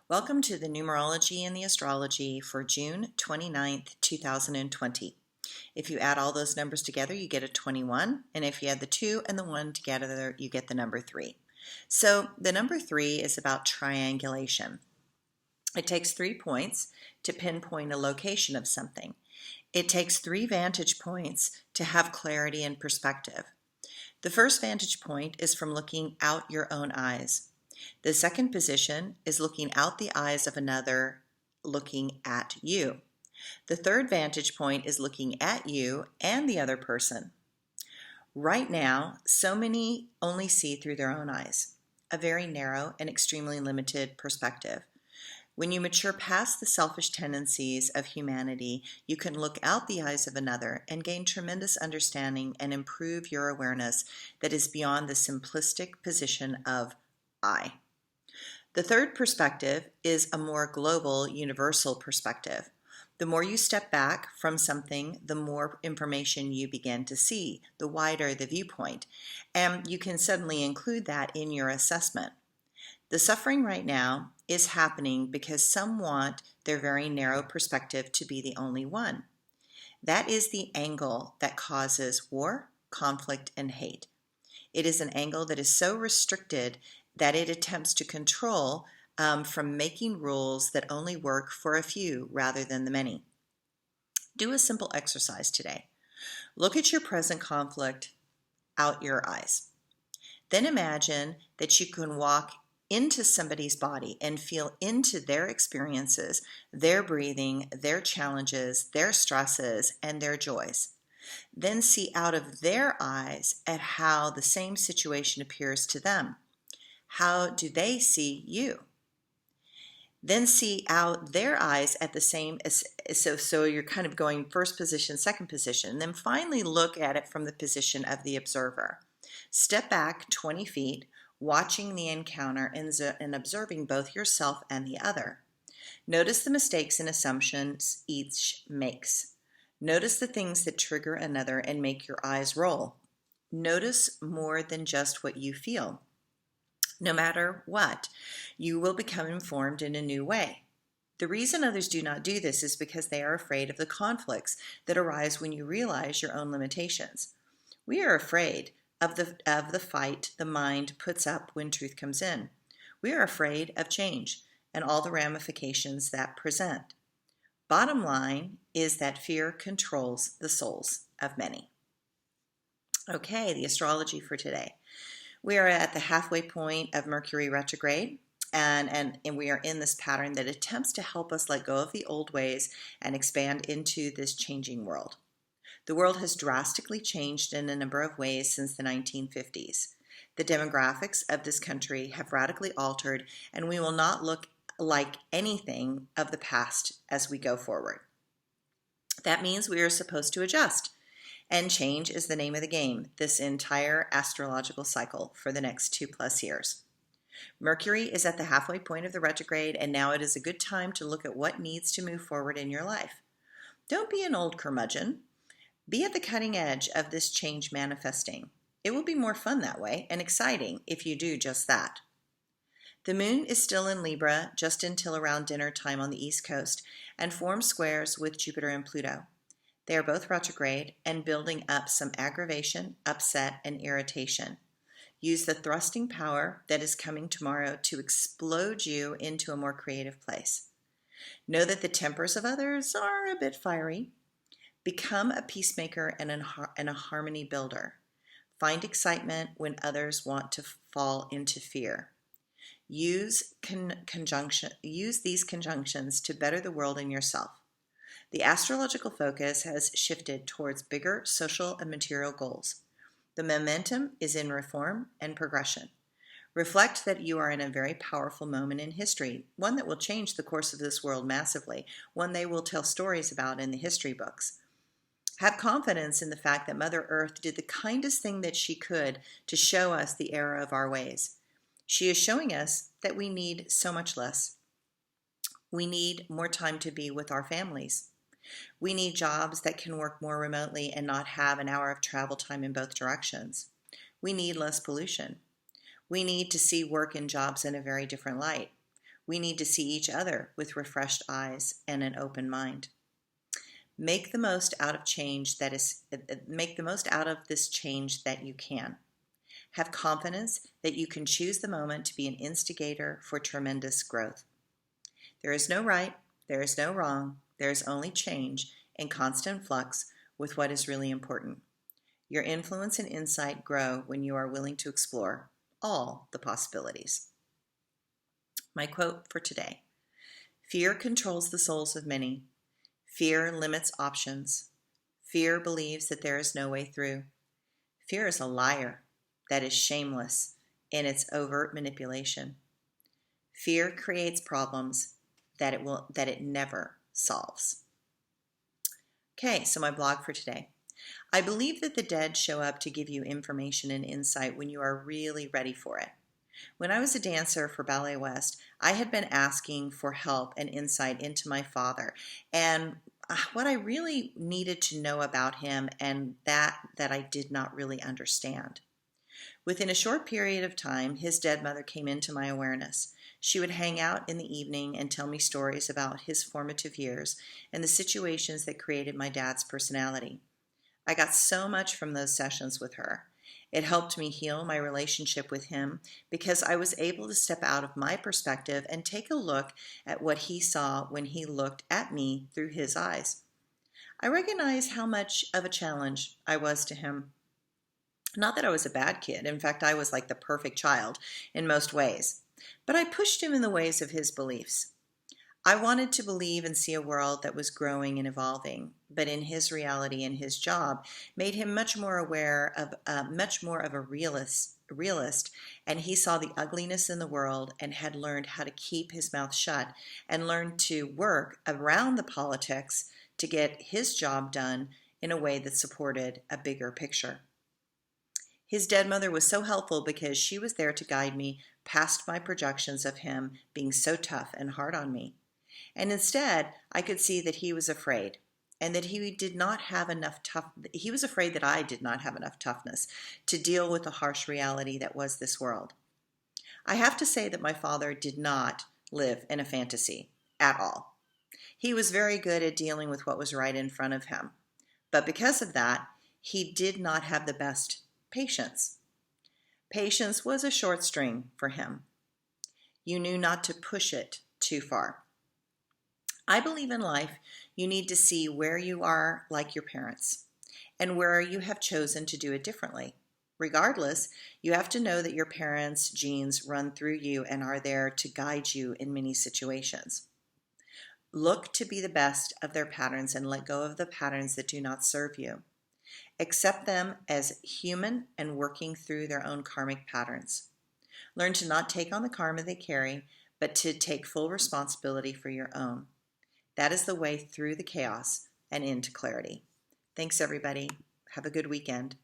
Welcome to the Numerology and the Astrology for June 29th, 2020. If you add all those numbers together, you get a 21, and if you add the 2 and the 1 together, you get the number 3. So the number 3 is about triangulation. It takes 3 points to pinpoint a location of something. It takes 3 vantage points to have clarity and perspective. The first vantage point is from looking out your own eyes. The second position is looking out the eyes of another, looking at you. The third vantage point is looking at you and the other person. Right now, so many only see through their own eyes, a very narrow and extremely limited perspective. When you mature past the selfish tendencies of humanity, you can look out the eyes of another and gain tremendous understanding and improve your awareness that is beyond the simplistic position of I. The third perspective is a more global, universal perspective. The more you step back from something, the more information you begin to see, the wider the viewpoint, and you can suddenly include that in your assessment. The suffering right now is happening because some want their very narrow perspective to be the only one. That is the angle that causes war, conflict, and hate. It is an angle that is so restricted that it attempts to control from making rules that only work for a few rather than the many. Do a simple exercise today. Look at your present conflict out your eyes. Then imagine that you can walk into somebody's body and feel into their experiences, their breathing, their challenges, their stresses, and their joys. Then see out of their eyes at how the same situation appears to them. How do they see you? Then see out their eyes at the same, so you're kind of going first position, second position. Then finally look at it from the position of the observer. Step back 20 feet, watching the encounter and observing both yourself and the other. Notice the mistakes and assumptions each makes. Notice the things that trigger another and make your eyes roll. Notice more than just what you feel. No matter what, you will become informed in a new way. The reason others do not do this is because they are afraid of the conflicts that arise when you realize your own limitations. We are afraid of the fight the mind puts up when truth comes in. We are afraid of change and all the ramifications that present. Bottom line is that fear controls the souls of many. Okay, the astrology for today. We are at the halfway point of Mercury retrograde, and we are in this pattern that attempts to help us let go of the old ways and expand into this changing world. The world has drastically changed in a number of ways since the 1950s. The demographics of this country have radically altered, and we will not look like anything of the past as we go forward. That means we are supposed to adjust. And change is the name of the game this entire astrological cycle for the next 2+ years. Mercury is at the halfway point of the retrograde, and now it is a good time to look at what needs to move forward in your life. Don't be an old curmudgeon. Be at the cutting edge of this change manifesting. It will be more fun that way and exciting if you do just that. The moon is still in Libra just until around dinner time on the East Coast and forms squares with Jupiter and Pluto. They are both retrograde and building up some aggravation, upset, and irritation. Use the thrusting power that is coming tomorrow to explode you into a more creative place. Know that the tempers of others are a bit fiery. Become a peacemaker and a harmony builder. Find excitement when others want to fall into fear. Use these conjunctions to better the world and yourself. The astrological focus has shifted towards bigger social and material goals. The momentum is in reform and progression. Reflect that you are in a very powerful moment in history, one that will change the course of this world massively, one they will tell stories about in the history books. Have confidence in the fact that Mother Earth did the kindest thing that she could to show us the error of our ways. She is showing us that we need so much less. We need more time to be with our families. We need jobs that can work more remotely and not have an hour of travel time in both directions. We need less pollution. We need to see work and jobs in a very different light. We need to see each other with refreshed eyes and an open mind. Make the most out of make the most out of this change that you can. Have confidence that you can choose the moment to be an instigator for tremendous growth. There is no right, there is no wrong, there is only change and constant flux with what is really important. Your influence and insight grow when you are willing to explore all the possibilities. My quote for today: fear controls the souls of many. Fear limits options. Fear believes that there is no way through. Fear is a liar that is shameless in its overt manipulation. Fear creates problems that it never solves. Okay, so my blog for today. I believe that the dead show up to give you information and insight when you are really ready for it. When I was a dancer for Ballet West, I had been asking for help and insight into my father and what I really needed to know about him, and that I did not really understand. Within a short period of time, his dead mother came into my awareness. She would hang out in the evening and tell me stories about his formative years and the situations that created my dad's personality. I got so much from those sessions with her. It helped me heal my relationship with him because I was able to step out of my perspective and take a look at what he saw when he looked at me through his eyes. I recognized how much of a challenge I was to him. Not that I was a bad kid. In fact, I was like the perfect child in most ways. But I pushed him in the ways of his beliefs. I wanted to believe and see a world that was growing and evolving, but in his reality and his job made him much more of a realist, and he saw the ugliness in the world and had learned how to keep his mouth shut and learned to work around the politics to get his job done in a way that supported a bigger picture. His dead mother was so helpful because she was there to guide me past my projections of him being so tough and hard on me. And instead, I could see that he was afraid and that he was afraid that I did not have enough toughness to deal with the harsh reality that was this world. I have to say that my father did not live in a fantasy at all. He was very good at dealing with what was right in front of him. But because of that, he did not have the best patience. Patience was a short string for him. You knew not to push it too far. I believe in life, you need to see where you are like your parents and where you have chosen to do it differently. Regardless, you have to know that your parents' genes run through you and are there to guide you in many situations. Look to be the best of their patterns and let go of the patterns that do not serve you. Accept them as human and working through their own karmic patterns. Learn to not take on the karma they carry, but to take full responsibility for your own. That is the way through the chaos and into clarity. Thanks, everybody. Have a good weekend.